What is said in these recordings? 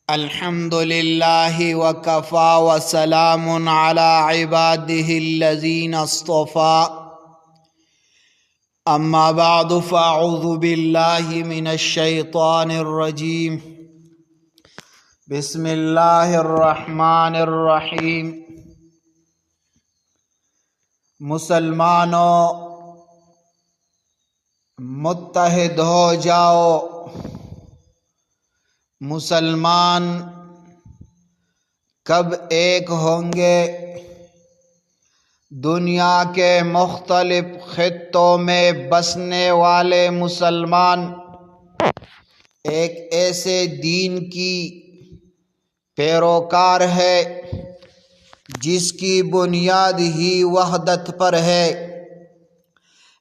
الحمد لله وكفى وسلام على عباده الذين اصطفى أما بعد فأعوذ بالله من الشيطان الرجيم بسم الله الرحمن الرحیم۔ مسلمانوں متحد ہو جاؤ۔ مسلمان کب ایک ہوں گے؟ دنیا کے مختلف خطوں میں بسنے والے مسلمان ایک ایسے دین کی پیروکار ہے جس کی بنیاد ہی وحدت پر ہے۔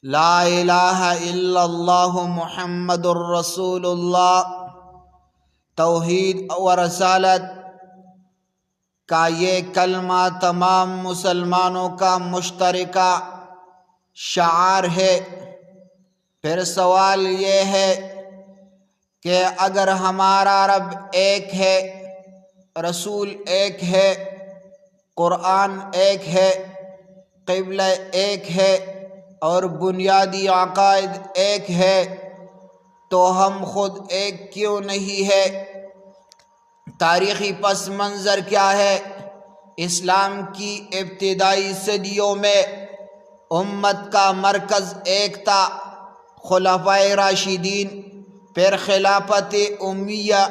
لا الہ الا اللہ محمد الرسول اللہ۔ توحید و رسالت کا یہ کلمہ تمام مسلمانوں کا مشترکہ شعار ہے۔ پھر سوال یہ ہے کہ اگر ہمارا رب ایک ہے، رسول ایک ہے، قرآن ایک ہے، قبلہ ایک ہے اور بنیادی عقائد ایک ہے، تو ہم خود ایک کیوں نہیں ہے؟ تاریخی پس منظر کیا ہے؟ اسلام کی ابتدائی صدیوں میں امت کا مرکز ایک تھا، خلفائے راشدین، پھر خلافت امیہ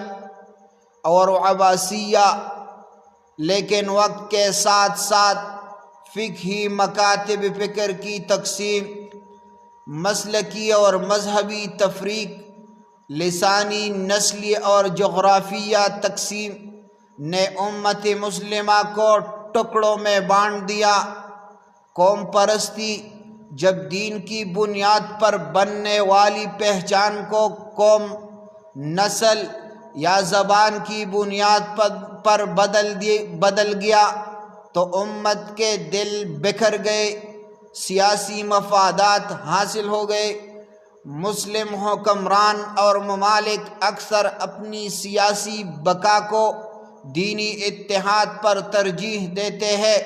اور عباسیہ، لیکن وقت کے ساتھ ساتھ فقہی مکاتب فکر کی تقسیم، مسلکی اور مذہبی تفریق، لسانی، نسلی اور جغرافیہ تقسیم نے امت مسلمہ کو ٹکڑوں میں بانٹ دیا۔ قوم پرستی جب دین کی بنیاد پر بننے والی پہچان کو قوم، نسل یا زبان کی بنیاد پر بدل گیا تو امت کے دل بکھر گئے، سیاسی مفادات حاصل ہو گئے۔ مسلم حکمران اور ممالک اکثر اپنی سیاسی بقا کو دینی اتحاد پر ترجیح دیتے ہیں۔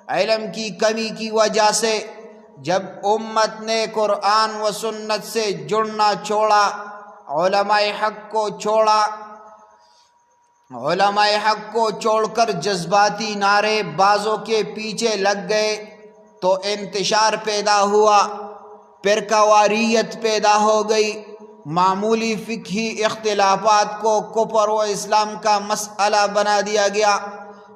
علم کی کمی کی وجہ سے جب امت نے قرآن و سنت سے جڑنا چھوڑا، علماء حق کو چھوڑ کر جذباتی نعرے بازوں کے پیچھے لگ گئے تو انتشار پیدا ہوا، فرقہ واریت پیدا ہو گئی۔ معمولی فقہی اختلافات کو کفر و اسلام کا مسئلہ بنا دیا گیا۔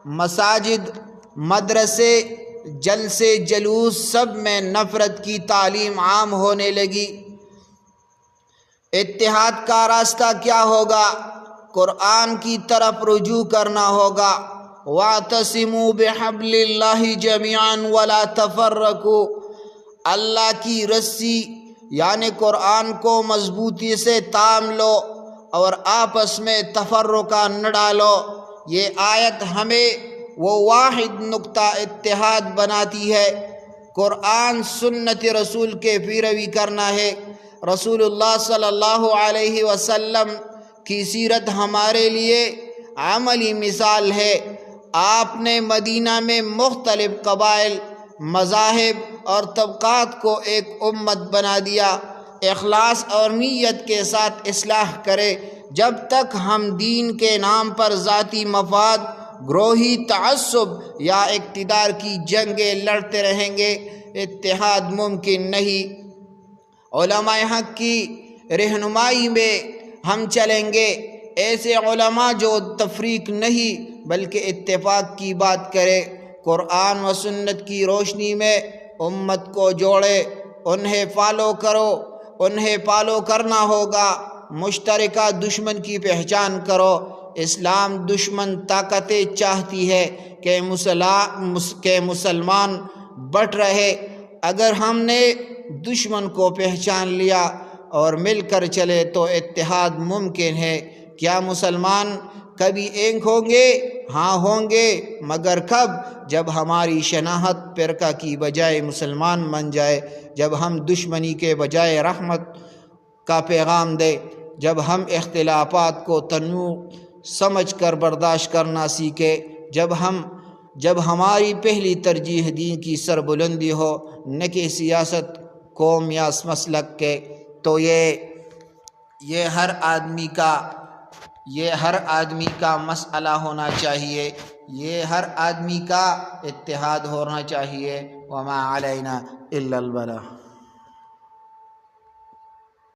مساجد، مدرسے، جلسے، جلوس سب میں نفرت کی تعلیم عام ہونے لگی۔ اتحاد کا راستہ کیا ہوگا؟ قرآن کی طرف رجوع کرنا ہوگا۔ وَاعْتَصِمُوا بِحَبْلِ اللَّهِ جَمِيعًا وَلَا تَفَرَّقُوا۔ اللہ کی رسی یعنی قرآن کو مضبوطی سے تھام لو اور آپس میں تفرقہ نہ ڈالو۔ یہ آیت ہمیں وہ واحد نقطہ اتحاد بناتی ہے۔ قرآن سنت رسول کے پیروی کرنا ہے۔ رسول اللہ صلی اللہ علیہ وسلم کی سیرت ہمارے لیے عملی مثال ہے۔ آپ نے مدینہ میں مختلف قبائل، مذاہب اور طبقات کو ایک امت بنا دیا۔ اخلاص اور نیت کے ساتھ اصلاح کرے۔ جب تک ہم دین کے نام پر ذاتی مفاد، گروہی تعصب یا اقتدار کی جنگیں لڑتے رہیں گے، اتحاد ممکن نہیں۔ علماء حق کی رہنمائی میں ہم چلیں گے، ایسے علماء جو تفریق نہیں بلکہ اتفاق کی بات کرے، قرآن و سنت کی روشنی میں امت کو جوڑے، انہیں فالو کرنا ہوگا۔ مشترکہ دشمن کی پہچان کرو۔ اسلام دشمن طاقتیں چاہتی ہے کہ مسلمان بٹ رہے۔ اگر ہم نے دشمن کو پہچان لیا اور مل کر چلے تو اتحاد ممکن ہے۔ کیا مسلمان کبھی ایک ہوں گے؟ ہاں ہوں گے، مگر کب؟ جب ہماری شناخت فرقہ کی بجائے مسلمان بن جائے، جب ہم دشمنی کے بجائے رحمت کا پیغام دیں۔ جب ہم اختلافات کو تنوع سمجھ کر برداشت کرنا سیکھے، جب ہماری پہلی ترجیح دین کی سربلندی ہو نہ کہ سیاست، قوم یا مسلک کے، تو یہ ہر آدمی کا مسئلہ ہونا چاہیے، یہ ہر آدمی کا اتحاد ہونا چاہیے۔ وما علینا الا البلاغ۔